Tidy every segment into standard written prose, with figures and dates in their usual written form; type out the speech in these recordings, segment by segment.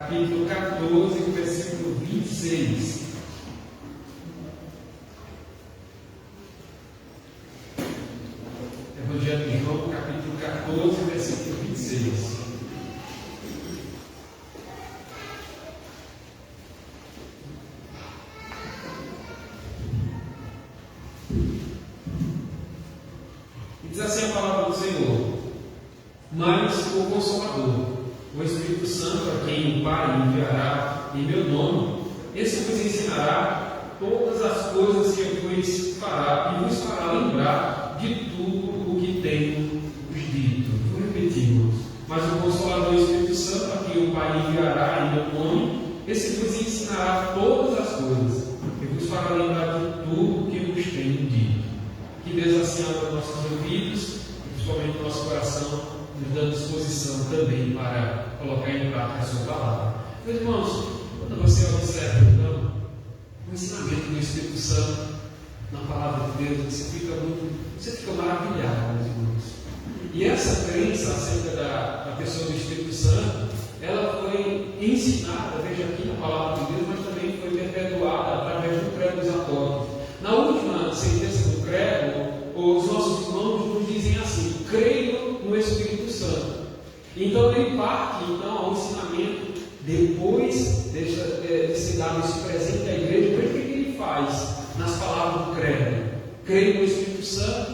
capítulo 14, versículo 26. Evangelho de João, capítulo 14, versículo 26. E diz assim a palavra do Senhor: mas o Consolador, o Espírito Santo, a quem o Pai enviará em meu nome, esse vos ensinará todas as coisas que eu vos fará, e vos fará lembrar de tudo o que tenho vos dito. Vou repetir, irmãos. Mas o Consolador, o Espírito Santo, a quem o Pai enviará em meu nome, esse vos ensinará todas as coisas, e vos fará lembrar de tudo o que vos tenho dito. Que Deus assim abra nossos ouvidos, principalmente nosso coração, nos dando disposição também para colocar em prática a sua palavra. Meus irmãos, quando você observa então o ensinamento do Espírito Santo na palavra de Deus, você fica maravilhado, meus irmãos. E essa crença acerca da pessoa do Espírito Santo, ela foi ensinada, veja aqui na palavra de Deus, mas também foi perpetuada através do credo dos apóstolos. Na última sentença do credo, os nossos irmãos nos dizem assim: creio no Espírito Santo. Então ele parte ao ensinamento depois de ser dado esse presente à igreja. Veja o que ele faz nas palavras do credo: creio no Espírito Santo,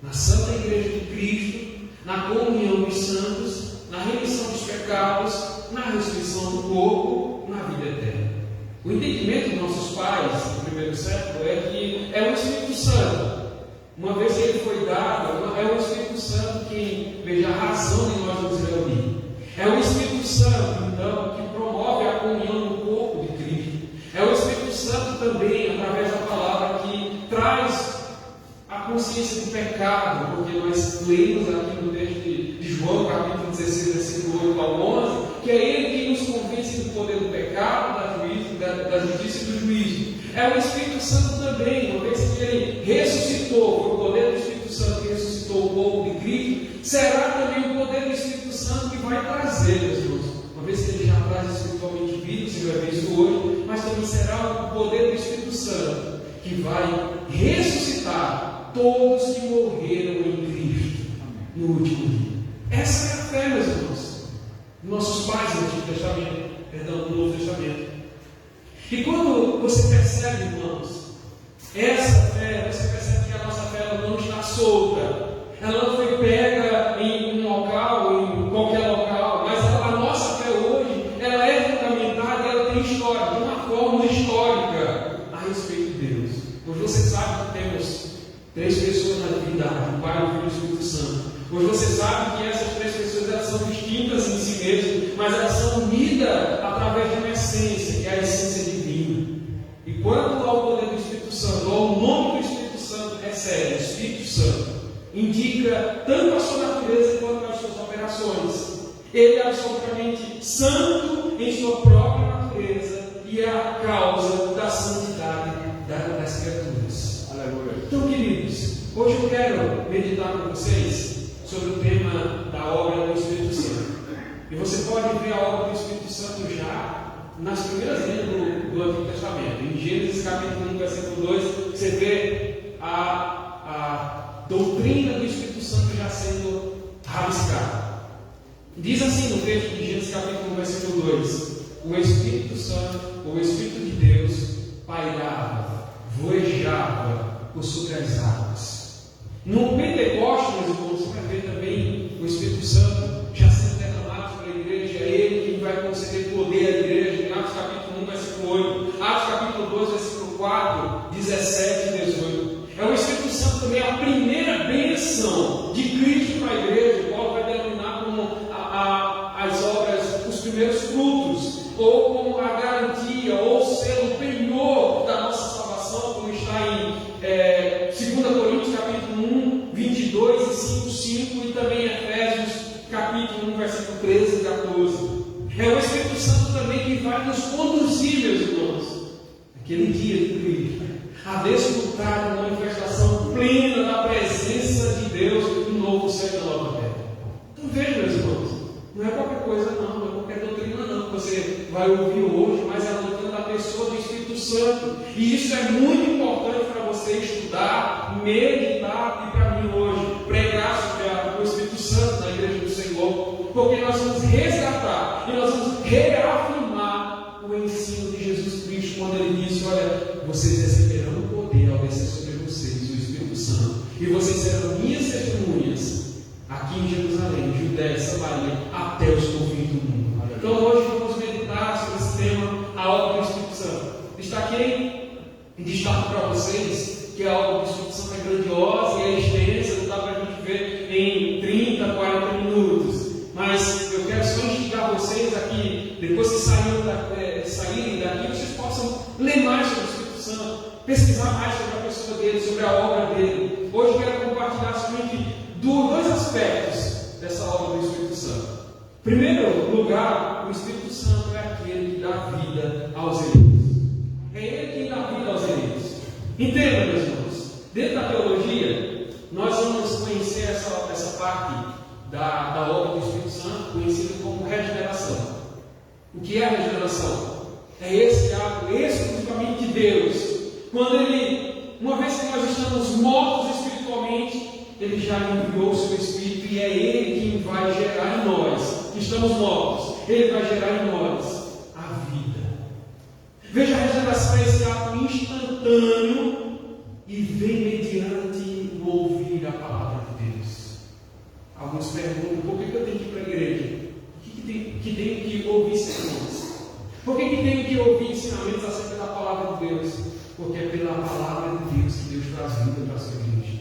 na Santa Igreja de Cristo, na comunhão dos santos, na remissão dos pecados, na ressurreição do corpo, na vida eterna. O entendimento dos nossos pais do primeiro século é que é o Espírito Santo. Uma vez que ele foi dado, é o Espírito Santo quem veja a razão de nós nos reunir. É o Espírito Santo, então, que promove a comunhão no corpo de Cristo. É o Espírito Santo também, através da palavra, que traz a consciência do pecado, porque nós lemos aqui no texto de João, capítulo 16, versículo 8 ao 11, que é ele quem nos convence do poder do pecado, da justiça e do juízo. É o Espírito Santo também, uma vez que ele ressuscitou, foi o poder do Espírito Santo que ressuscitou o povo de Cristo, será também o poder do Espírito Santo que vai trazer, meus irmãos. Uma vez que ele já traz espiritualmente vida, você vai ver isso hoje, mas também será o poder do Espírito Santo que vai ressuscitar todos que morreram em Cristo no último dia. Essa é a fé, meus irmãos. Nossos pais no Antigo Testamento, no Novo Testamento. E quando você percebe, irmãos, essa fé, você percebe que a nossa fé ela não está solta, ela não foi pega em um local, em qualquer local, mas a nossa fé hoje, ela é fundamentada e ela tem história, de uma forma histórica a respeito de Deus. Hoje você sabe que temos 3 pessoas na divindade, o Pai, o Filho e o Espírito Santo. Hoje você sabe que essas 3 pessoas elas são distintas em si mesmas, mas elas são unidas através de uma essência, que é a essência divina. E quando ao poder do Espírito Santo, ao nome do Espírito Santo recebe, o Espírito Santo indica tanto a sua natureza quanto as suas operações. Ele é absolutamente santo em sua própria natureza e é a causa da santidade das criaturas. Aleluia. Então, queridos, hoje eu quero meditar com vocês sobre o tema da obra do Espírito Santo. E você pode ver a obra do Espírito Santo já nas primeiras linhas do Antigo Testamento. Em Gênesis capítulo 1, versículo 2, você vê a doutrina do Espírito Santo já sendo rabiscada. Diz assim no texto de Gênesis capítulo 1, versículo 2: o Espírito Santo, o Espírito de Deus, pairava, voejava por sobre as águas. No Pentecostes, meus irmãos, você vai ver também o Espírito Santo já sendo derramado sobre a igreja. É ele quem vai conceder poder à igreja. Em Atos capítulo 1, versículo 8, Atos capítulo 2, versículo 4, 17 e 18. É o Espírito Santo também a primeira bênção de Cristo para a igreja. Paulo vai denominar como as obras, os primeiros frutos, ou como a garantia, ou o selo penhor da nossa salvação, como está em 2 Coríntios capítulo 1, 22 e 5, e também Efésios capítulo 1, versículo 13 e 14. É o Espírito Santo também que vai nos conduzir, meus irmãos, aquele dia de Cristo, a desfrutar da manifestação plena da presença de Deus no novo céu e na nova terra. Então veja, meus irmãos, não é qualquer coisa não é qualquer doutrina não, que você vai ouvir hoje, mas anotando a pessoa do Espírito Santo. E isso é muito importante para você estudar, meditar e para mim hoje pregar sobre o Espírito Santo na igreja do Senhor, porque nós vamos resgatar e nós vamos reafirmar o ensino de Jesus Cristo quando Ele disse: olha, vocês receberão o poder ao descer sobre vocês, o Espírito Santo, e vocês serão minhas testemunhas aqui em Jerusalém, Judéia, Samaria, até os confins do mundo. Então hoje vamos meditar sobre esse tema, a obra do Espírito Santo. Destaquei e destaco para vocês que a obra do Espírito Santo é grandiosa e é extensa, não dá para a gente ver em 30, 40 minutos. Mas eu quero só instigar vocês aqui, depois que saírem daqui, vocês possam ler mais sobre o Espírito Santo, pesquisar mais sobre a pessoa dele, sobre a obra dele. Hoje eu quero compartilhar somente dois aspectos dessa obra do Espírito Santo. Em primeiro lugar, o Espírito Santo é aquele que dá vida aos eleitos. É Ele quem dá vida aos eleitos. Entenda, meus irmãos, dentro da teologia, nós vamos conhecer essa parte da obra do Espírito Santo, conhecida como regeneração. O que é a regeneração? É esse ato exclusivamente de Deus. Quando Ele, uma vez que nós estamos mortos espiritualmente, Ele já enviou o seu Espírito e é Ele quem vai gerar em nós, que estamos mortos, Ele vai gerar em nós a vida. Veja, a regeneração é esse ato instantâneo e vem mediante o ouvir a palavra de Deus. Alguns perguntam: por que eu tenho que ir para a igreja? Por que tenho que ouvir ensinamentos? Por que tenho que ouvir ensinamentos acerca da palavra de Deus? Porque é pela palavra de Deus que Deus traz vida para a sua igreja.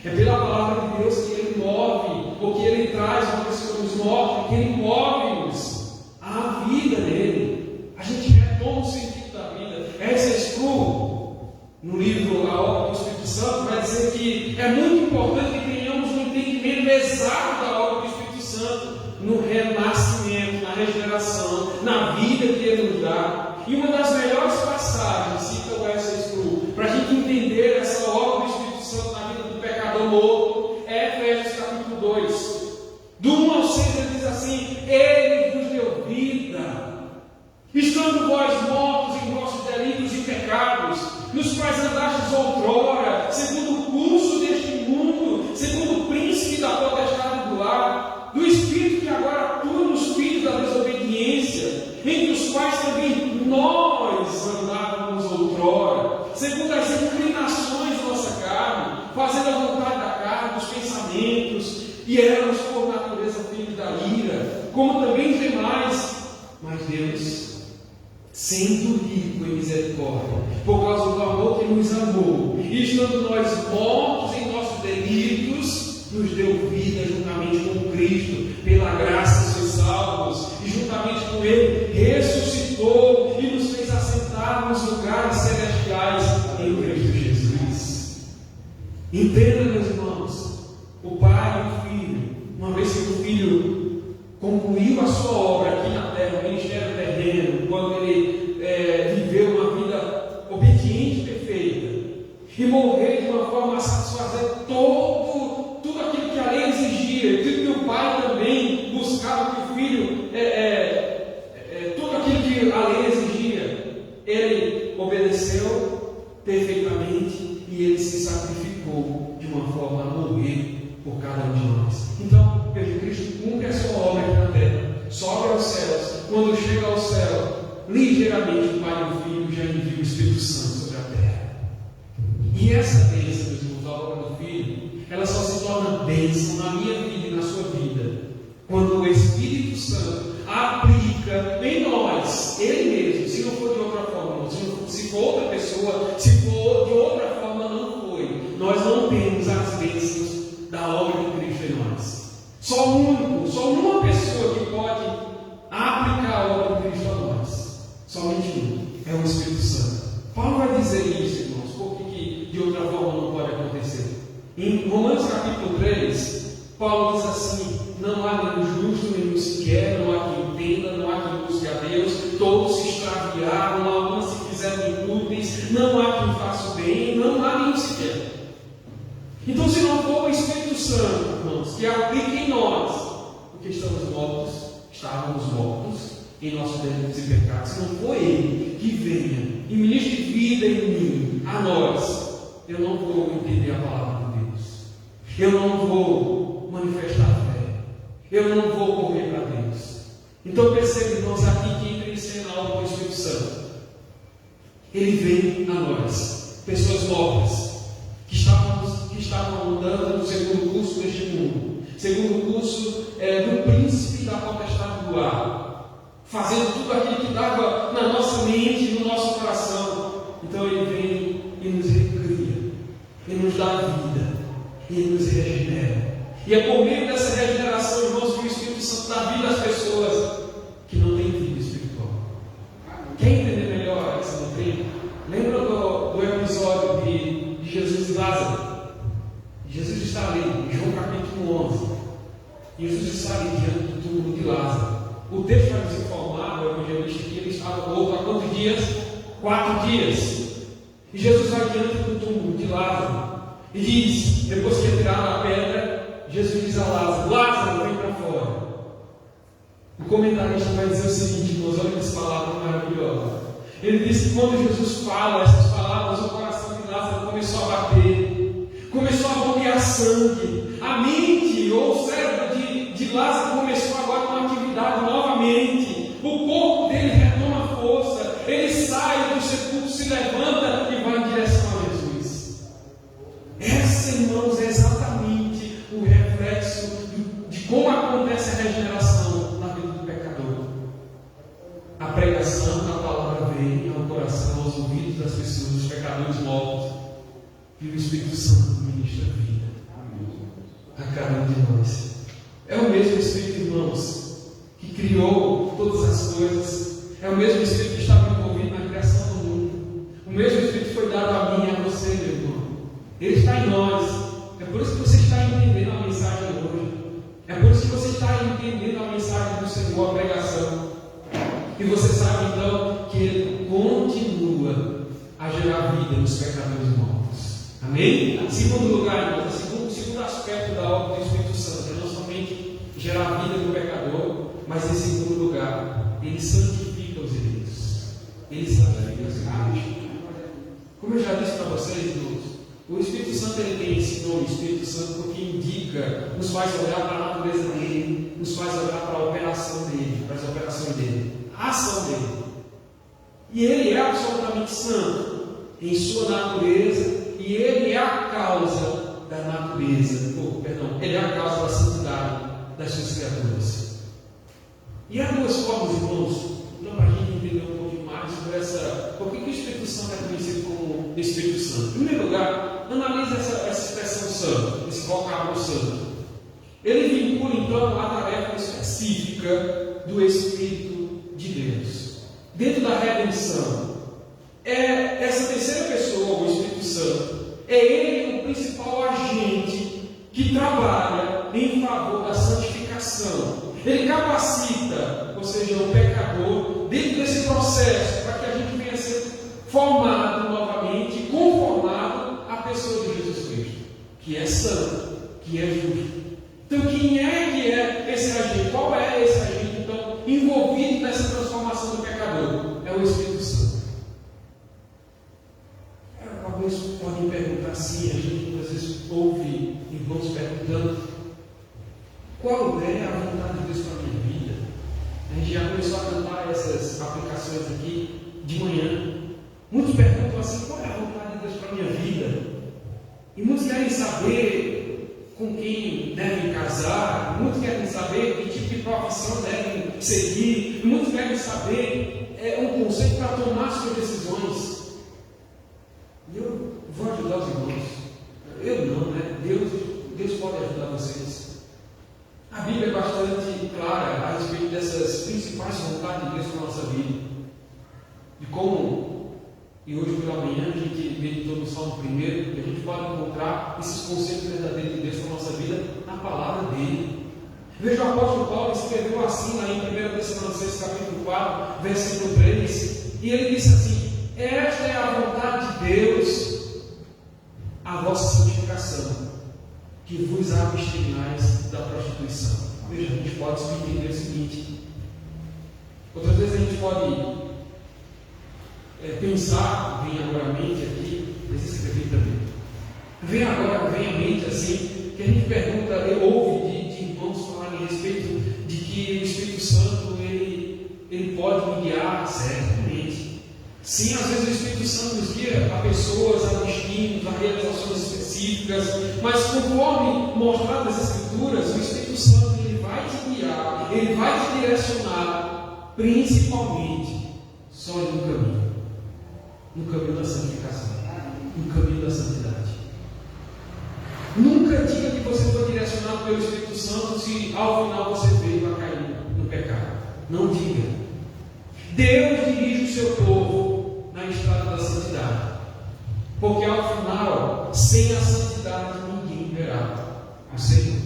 É pela palavra de Deus que Ele move, ou que Ele traz uma pessoa dos mortos, que Ele move-nos à vida nele. A gente retoma o sentido da vida. Essa Sproul, no livro A Obra do Espírito Santo, vai dizer que é muito importante que tenhamos um entendimento exato da obra do Espírito Santo, no renascimento, na regeneração, na vida que Ele nos dá. E uma das melhores passagens, cita o essa Sproul, para a gente entender essa obra do Espírito Santo na vida do pecador morto, é Efésios capítulo 2. Do 1 ao 6 ele diz assim: Ele vos deu vida, estando vós mortos em vossos delitos e pecados, nos quais andastes outrora, segundo o curso deste mundo, segundo o príncipe da potestade do ar, do espírito que agora atua nos filhos da desobediência, entre os quais também nós andávamos outrora, segundo as inclinações da nossa carne, fazendo a vontade da carne, dos pensamentos, e éramos por natureza filhos da ira, como também os demais. Mas Deus, sendo rico em misericórdia, por causa do amor que nos amou, e estando nós mortos em nossos delitos, nos deu vida juntamente com Cristo. Pela graça sois salvos, e juntamente com Ele ressuscitou e nos fez assentar nos lugares celestiais em Cristo Jesus. Entenda, meus irmãos, o Pai e o Filho, uma vez que o Filho concluiu a sua obra aqui na terra, o ministério terreno, quando Ele viveu uma vida obediente e perfeita, e morreu de uma forma a satisfazer tudo aquilo que a lei exigia, tudo que o Pai também buscava que o Filho, tudo aquilo que a lei exigia, Ele obedeceu perfeitamente e Ele se sacrificou de uma forma a morrer por cada um de nós. Então, veja, Cristo cumpre a sua obra aqui na terra, sobe aos céus. Quando chega ao céu, ligeiramente o Pai e o Filho já enviam o Espírito Santo sobre a terra. E essa bênção, meus irmãos, a obra do Filho, ela só se torna bênção na minha vida e na sua vida quando o Espírito Santo aplica em nós, Ele mesmo. Se não for de outra forma, se for outra pessoa, se for de outra forma, não foi. Nós não temos as bênçãos da obra de Cristo em nós. Só uma pessoa que pode aplicar a obra de Cristo a nós. Somente um. É o Espírito Santo. Paulo vai dizer isso, irmãos, porque de outra forma não pode acontecer. Em Romanos capítulo 3, Paulo diz assim: não há nenhum justo, nenhum sequer, não há quem entenda, não há quem busque a Deus, todos se extraviaram, alguns se fizeram inúteis, não há quem faça o bem, não há nenhum sequer. Então, se não for o Espírito Santo, irmãos, que aplique em nós, porque estávamos mortos, em nossos delitos e pecados. Se não for Ele que venha e ministre vida em mim, a nós, eu não vou entender a palavra de Deus. Eu não vou manifestar fé. Eu não vou correr para Deus. Então percebe, irmãos, aqui que entra em cena a obra do Espírito Santo. Ele vem a nós, pessoas novas, que estavam andando no segundo curso deste mundo, segundo curso do príncipe da potestade do ar, fazendo tudo aquilo que dava na nossa mente e no nosso coração. Então ele vem e nos recria, ele nos dá vida, ele nos regenera. E é por meio dessa regeneração, irmãos, que o Espírito Santo dá vida às pessoas que não têm vida espiritual. Quer entender melhor essa doutrina? Lembra do episódio de Jesus e Lázaro? Jesus está ali, em João capítulo 11. Jesus está ali diante do túmulo de Lázaro. O texto vai nos informar, o evangelista, que ele estava morto há quantos dias? 4 dias. E Jesus vai diante do túmulo de Lázaro e diz, depois que retiraram a pedra, Jesus diz a Lázaro: Lázaro, vem para fora. O comentarista vai dizer o seguinte, irmãos, olha que palavra maravilhosa. Ele diz que quando Jesus fala essas palavras, o coração de Lázaro começou a bater, começou a bombear sangue, a mente ou o cérebro de Lázaro começou agora uma atividade novamente, o corpo dele retoma força, ele sai do sepulcro, se levanta e vai em direção a Jesus. Essa, irmãos, é exatamente o reflexo de como acontece a regeneração na vida do pecador. A pregação da palavra vem ao coração, aos ouvidos das pessoas, dos pecadores mortos, e o Espírito Santo ministra vida a cada um de nós. É o mesmo Espírito, irmãos, que criou todas as coisas. É o mesmo Espírito que estava envolvido na criação do mundo. O mesmo Espírito foi dado a mim e a você, meu irmão. Ele está em nós. É por isso que você está entendendo a mensagem hoje. É por isso que você está entendendo a mensagem do Senhor, a pregação. E você sabe então que Ele continua a gerar vida nos pecadores mortos. Amém? Segundo lugar, irmãos, segundo aspecto da obra do Espírito Santo é não somente gerar vida no pecador, mas em segundo lugar, Ele santifica os eleitos. Ele santifica os eleitos. Como eu já disse para vocês, irmãos, o Espírito Santo ele tem esse nome, Espírito Santo, porque indica, nos faz olhar para a natureza dele, nos faz olhar para a operação dele, para as operações dele, a ação dele. E ele é absolutamente santo em sua natureza, e ele é a causa da natureza, ele é a causa da santidade das suas criaturas. E há duas formas, irmãos, então, para a gente entender um pouquinho mais sobre por que o Espírito Santo é conhecido como Espírito Santo. Em primeiro lugar, analise essa expressão santo, esse vocábulo santo. Ele vincula então a tarefa específica do Espírito de Deus. Dentro da redenção, é essa terceira pessoa, o Espírito Santo, é ele o principal agente que trabalha em favor da santificação. Ele capacita, ou seja, o pecador, dentro desse processo, para que a gente venha a ser formado novamente, conformado à pessoa de Jesus Cristo, que é santo, que é justo. Então, quem é que é esse agente? Qual é esse agente, então, envolvido nessa transformação do pecador? É o Espírito Santo. Alguns podem perguntar assim, a gente às vezes ouve irmãos perguntando: qual é a vontade de Deus para a minha vida? A gente já começou a cantar essas aplicações aqui de manhã. Muitos perguntam assim: qual é a vontade de Deus para a minha vida? E muitos querem saber com quem devem casar, muitos querem saber que tipo de profissão devem seguir, muitos querem saber um conceito para tomar suas decisões. E eu vou ajudar os irmãos. Eu não, né? Deus pode ajudar vocês. A Bíblia é bastante clara a respeito dessas principais vontades de Deus para a nossa vida. De como, e hoje pela manhã, a gente meditou no Salmo 1, que a gente pode encontrar esses conceitos verdadeiros de Deus para a nossa vida na palavra dele. Veja, o apóstolo Paulo escreveu assim lá em 1 Tessalonicenses capítulo 4, versículo 3, e ele disse assim: esta é a vontade de Deus, a vossa santificação, que vos abstenhais da prostituição. Veja, a gente pode entender o seguinte: outras gente pode pensar, vem agora à mente aqui, mas escrevi também. Vem à mente assim, que a gente pergunta, ouve de irmãos falarem a respeito de que o Espírito Santo ele pode me guiar, certamente. Sim, às vezes o Espírito Santo nos guia a pessoas, a destinos, a realizações específicas, mas conforme mostrado nas Escrituras, o Espírito Santo ele vai te guiar, ele vai te direcionar, principalmente só em no caminho da santificação, no caminho da santidade. Nunca diga que você foi direcionado pelo Espírito Santo se ao final você veio a cair no pecado. Não diga. Deus dirige o seu povo na estrada da santidade, porque ao final, sem a santidade, ninguém verá o Senhor.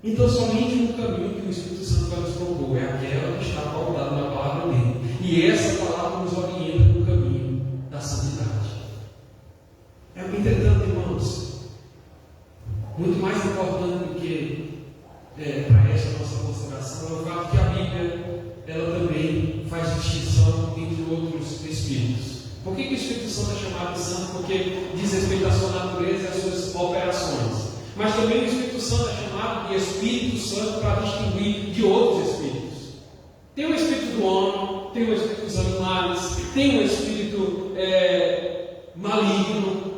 Então, somente um caminho que o Espírito Santo vai nos propor é aquela que está pautada na palavra dele, e essa palavra nos orienta no caminho da santidade. Entretanto, irmãos, muito mais importante do que para esta nossa consideração é o fato que a Bíblia ela também faz distinção entre outros Espíritos. Por que o Espírito Santo é chamado de santo? Porque diz respeito à sua natureza e às suas operações. Mas também o Espírito Santo é chamado de Espírito Santo para distinguir de outros Espíritos. Tem o Espírito do homem, tem o Espírito dos animais, tem o Espírito maligno.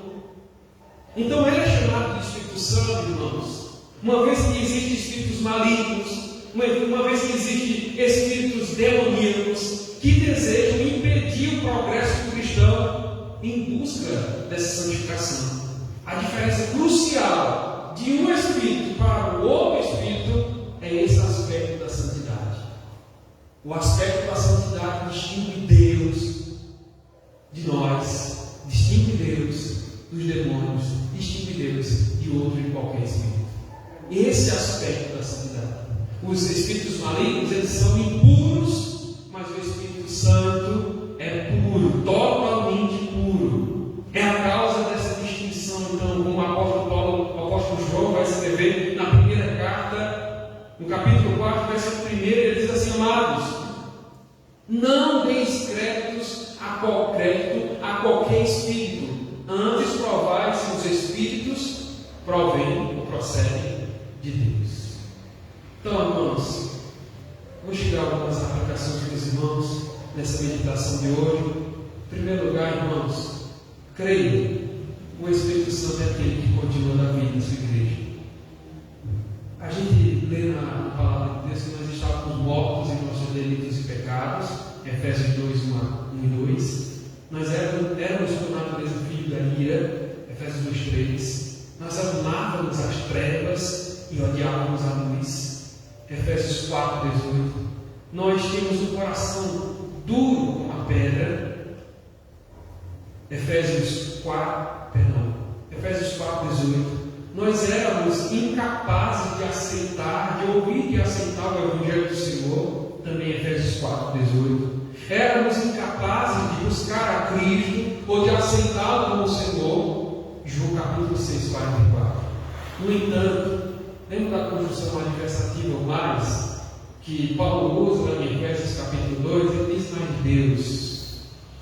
Então ele é chamado de Espírito Santo, irmãos, uma vez que existem espíritos malignos, uma vez que existem espíritos demoníacos que desejam impedir o progresso do cristão em busca dessa santificação. A diferença crucial de um espírito para o outro espírito é esse aspecto da santidade. O aspecto da santidade distingue Deus de nós, distingue Deus dos demônios, distingue Deus de outro e qualquer espírito. Esse é o aspecto da santidade. Os espíritos malignos, eles são impuros, mas o Espírito Santo é puro, totalmente puro. É a causa dessa distinção, então, como o apóstolo João vai escrever na primeira carta, no capítulo 4, versículo 1, ele diz assim: amados, não deis créditos a qualquer espírito, antes provai se os espíritos provêm ou procedem de Deus. Então, irmãos, vou chegar a algumas aplicações para os irmãos nessa meditação de hoje. Em primeiro lugar, irmãos, creio, o Espírito Santo é aquele que continua na vida da sua igreja. A gente lê na palavra de Deus que nós estávamos mortos em nossos delitos e pecados, Efésios 2, 1 e 2. Nós éramos por natureza filho da ira, Efésios 2, 3. Nós amávamos as trevas e odiávamos a luz, Efésios 4, 18. Nós tínhamos um coração duro como a pedra, Efésios 4, 18. Nós éramos incapazes de aceitar, de ouvir e aceitar o Evangelho do Senhor, também Efésios 4, 18. Éramos incapazes de buscar a Cristo ou de aceitá-lo como Senhor, João capítulo 6, 44. No entanto, lembra da conjunção adversativa mais, que Paulo usa em Efésios capítulo 2, ele diz: mas Deus,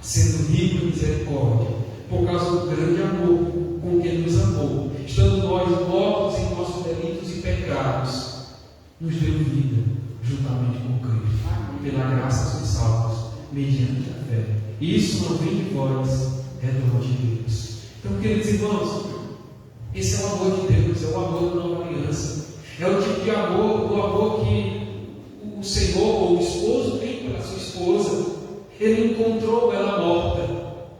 sendo rico em misericórdia, por causa do grande amor com que nos amou, estando nós mortos em nossos delitos e pecados, nos deu vida juntamente com Cristo. Pela graça sois salvos, mediante a fé. Isso não vem de vós, é dom de Deus. Então, queridos irmãos, esse é o amor de Deus, é o amor da nova aliança. É o tipo de amor, o amor que o Senhor ou o esposo tem pela sua esposa. Ele encontrou ela morta,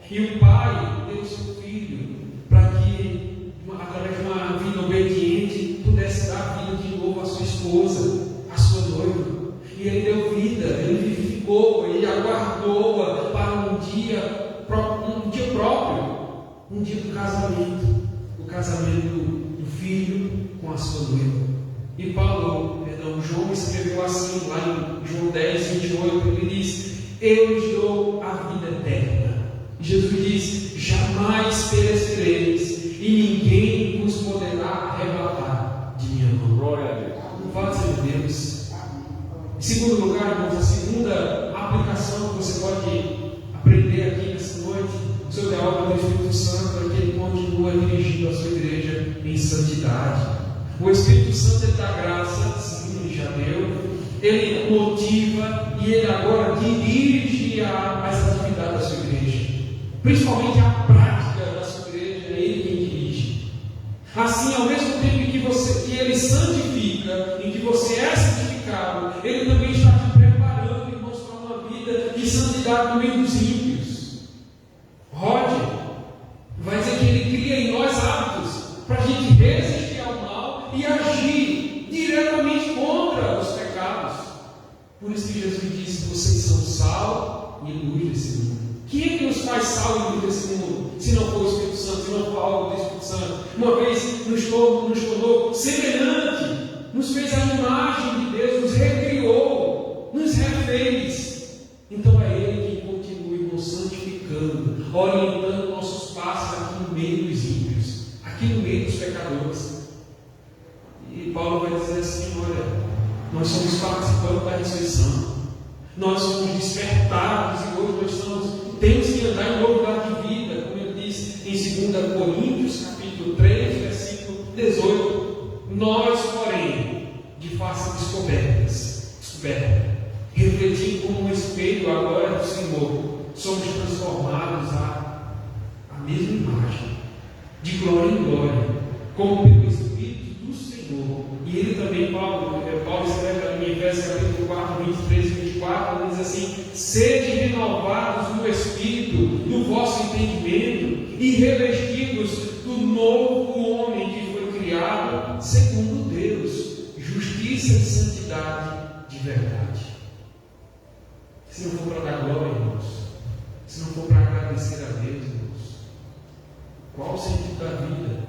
e o pai deu o seu filho para que, através de uma vida obediente, pudesse dar vida de novo à sua esposa, à sua noiva. E ele deu vida, ele vivificou, ele aguardou-a para um dia próprio, um dia do casamento, o casamento do filho com a sua noiva. E João escreveu assim, lá em João 10, 28, ele diz: eu lhes dou a vida eterna. Jesus diz: jamais perecereis, e ninguém vos poderá arrebatar de minha mão. Glória a Deus. Louvado seja Deus. Em segundo lugar, irmãos, a segunda a aplicação que você pode aprender aqui nessa noite sobre a obra do Espírito Santo é que ele continua dirigindo a sua igreja em santidade. O Espírito Santo ele dá graça, sim, ele já deu, ele motiva e ele agora dirige as atividades da sua igreja, principalmente a prática da sua igreja, é ele quem dirige. Assim, ao mesmo tempo em que ele santifica, em que você é santificado, ele também está te preparando e mostrando uma vida de santidade no meio dos ímpios. Roger vai dizer que ele cria em nós hábitos para a gente resistir ao mal e agir diretamente contra os pecados. Por isso que Jesus disse: vocês são sal e luz desse mundo. Quem é que nos faz sal e luz desse mundo? Se não for o Espírito Santo, se não for algo do Espírito Santo. Uma vez nos tornou semelhante, nos fez a imagem de Deus, nos recriou, nos refez. Então é Ele quem continua nos santificando, orientando nossos passos aqui no meio dos ímpios, aqui no meio dos pecadores. E Paulo vai dizer assim: olha, nós somos participantes da ressurreição, nós somos despertados e hoje nós temos que andar em novo lugar de vida, como ele disse em 2 Coríntios, capítulo 3, versículo 18. Nós, porém, de face descoberta, refletindo como um espelho a glória do Senhor, somos transformados à mesma imagem, de glória em glória, como pelo Espírito do Senhor. E ele também, Paulo escreve em Efésios capítulo 4, 23 e 24, ele diz assim: sede renovados no Espírito, do vosso entendimento, e revestidos do novo homem que foi criado segundo Deus, justiça e santidade de verdade. Se não for para dar glória, irmãos, se não for para agradecer a Deus, irmãos, qual o sentido da vida?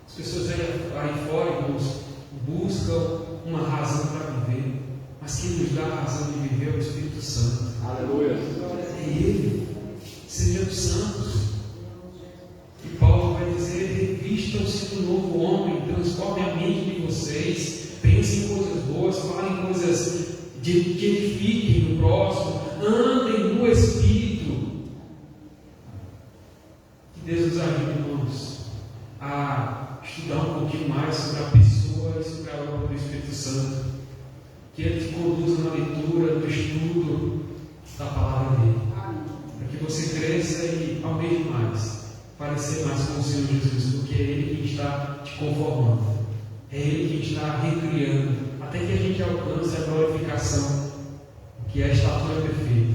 As pessoas aí fora, irmãos, buscam uma razão para viver, mas quem nos dá a razão de viver é o Espírito Santo. Aleluia. É Ele. Sejam santos. E Paulo vai dizer: revistam-se do novo homem, transformem a mente de vocês, pensem em coisas boas, falem coisas que edifiquem no próximo, andem no Espírito. Que Deus nos ajude, irmãos, a estudar um pouquinho mais sobre a pessoa e sobre a obra do Espírito Santo. Que Ele te conduza na leitura, no estudo da palavra dele, para que você cresça e almeje mais, parecer mais com o Senhor Jesus, porque é Ele que está te conformando, é Ele que está recriando, até que a gente alcance a glorificação, que é a estatura perfeita,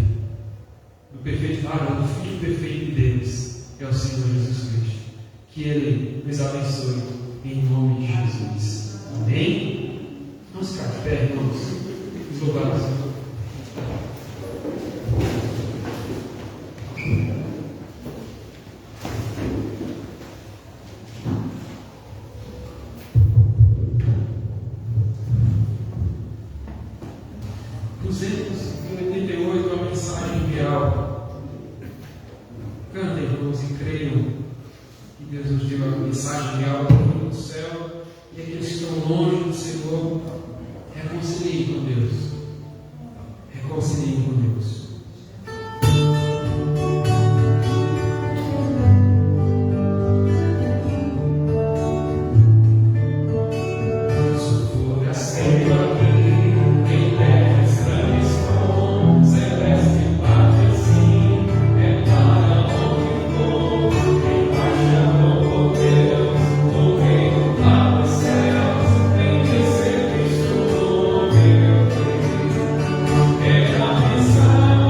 do perfeito varão, do Filho perfeito de Deus, é o Senhor Jesus Cristo. Que Ele nos abençoe, em nome de Jesus. Amém? Vamos ficar de pé, irmãos. Louvados. A mensagem real. Cantem, irmãos, e creiam que Deus nos deu a mensagem real do céu, e aqueles que estão longe do Senhor, reconciliem com Deus. Reconciliem com Deus. Missão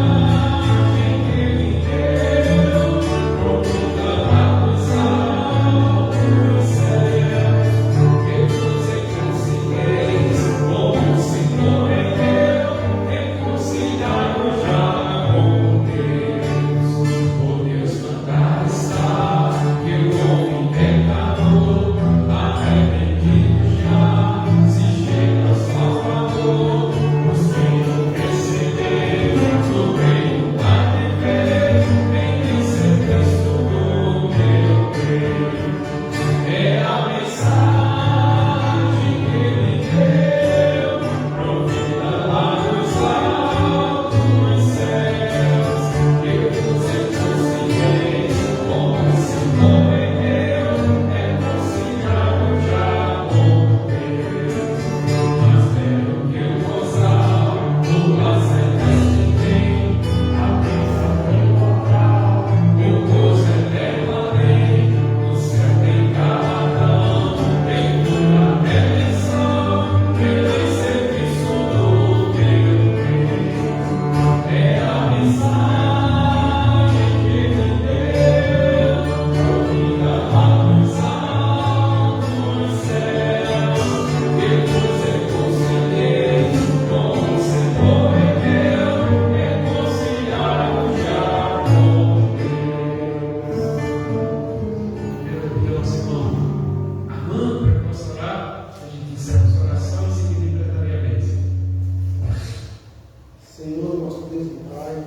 Deus e Pai,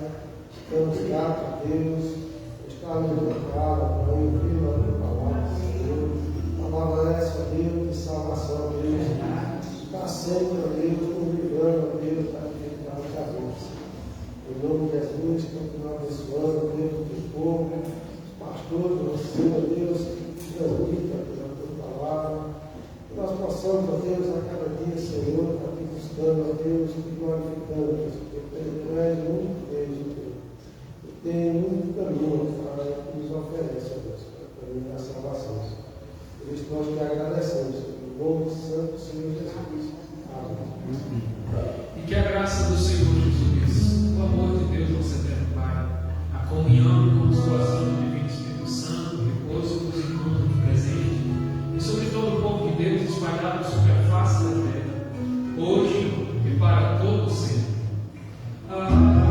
estamos gratos a Deus, estamos invocados para ouvir a tua palavra, Senhor. A palavra essa, Deus, de salvação, Deus, está sempre, Deus, convidando, Deus, para que a cabeça. Em nome de Jesus, continua abençoando, Deus, o teu povo, os pastores, você, Deus, que transmita pela tua palavra. Que nós possamos, ó Deus, a cada dia, Senhor, estar te buscando, ó Deus, te glorificando, Deus, porque tu és muito Deus, Deus. Tu tens muito caminho para que nos oferece, ó Deus, para o caminho da salvação. Por isso nós te agradecemos, no nome do Santo Senhor Jesus. Amém. E que a graça do Senhor Jesus, o amor de Deus, nosso eterno Pai, a comunhão e consolação do Divino Espírito Santo, o repouso dos irmãos do presente, e sobre todo o povo de Deus espalhado sobre a face da terra, hoje e para todo sempre. Amém.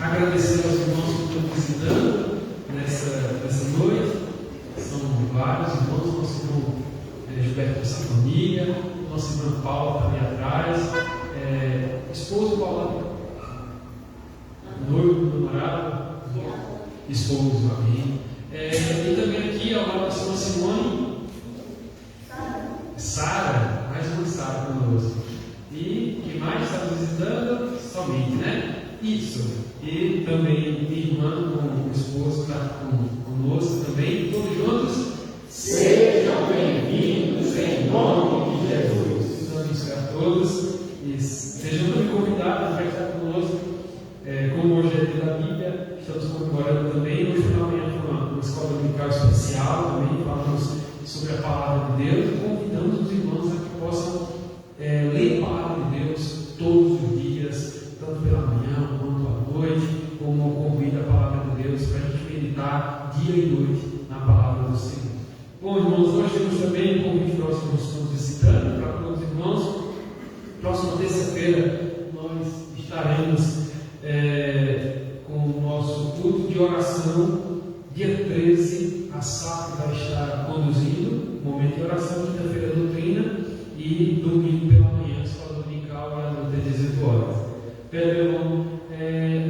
Agradecer aos irmãos que estão visitando nessa noite. São vários irmãos, nosso irmão Gilberto com essa família, nossa irmã Paula também atrás, esposo Paula, noivo, namorado, esposo, amém. E também aqui ao lado da senhora Simone, Sara, mais uma Sara conosco. E quem mais está visitando? Somente, né? Isso. E também minha irmã com o esposo está conosco também, todos juntos. Sejam bem-vindos em nome de Jesus. Então, a todos. E sejam também convidados para estar conosco. Como hoje é dia da Bíblia, estamos comemorando também. Hoje pela manhã foi uma escola dominical especial também. Falamos sobre a palavra de Deus e convidamos os irmãos a que possam ler a palavra de Deus todos os dias, tanto pela manhã quanto à noite, como convida a palavra de Deus para a gente meditar dia e noite na palavra do Senhor. Bom, irmãos, hoje temos também um convite para os que nós estamos visitando, para todos os irmãos. Próxima terça-feira nós estaremos com o nosso culto de oração, dia 13, a SAP vai estar conduzindo, momento de oração, quinta-feira doutrina e domingo pela manhã, escola dominical e à noite às 18 horas. Pedro,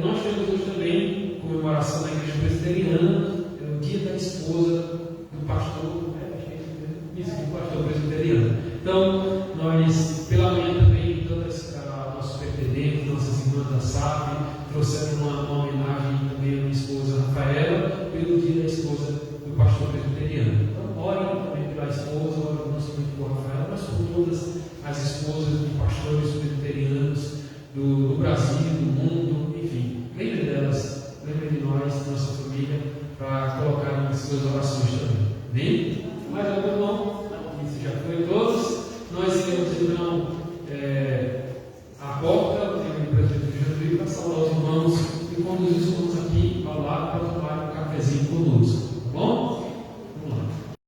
nós temos hoje também comemoração da Igreja Presbiteriana, o dia da esposa do pastor, do pastor presbiteriano. Então, nós pela manhã também, todas nossos pretendentes, nossas irmãs da SAP, trouxeram uma homenagem também à minha esposa Rafaela, pelo dia da esposa do pastor presbiteriano. Então, orem também pela esposa, orem não somente por Rafaela, mas por todas as esposas de pastores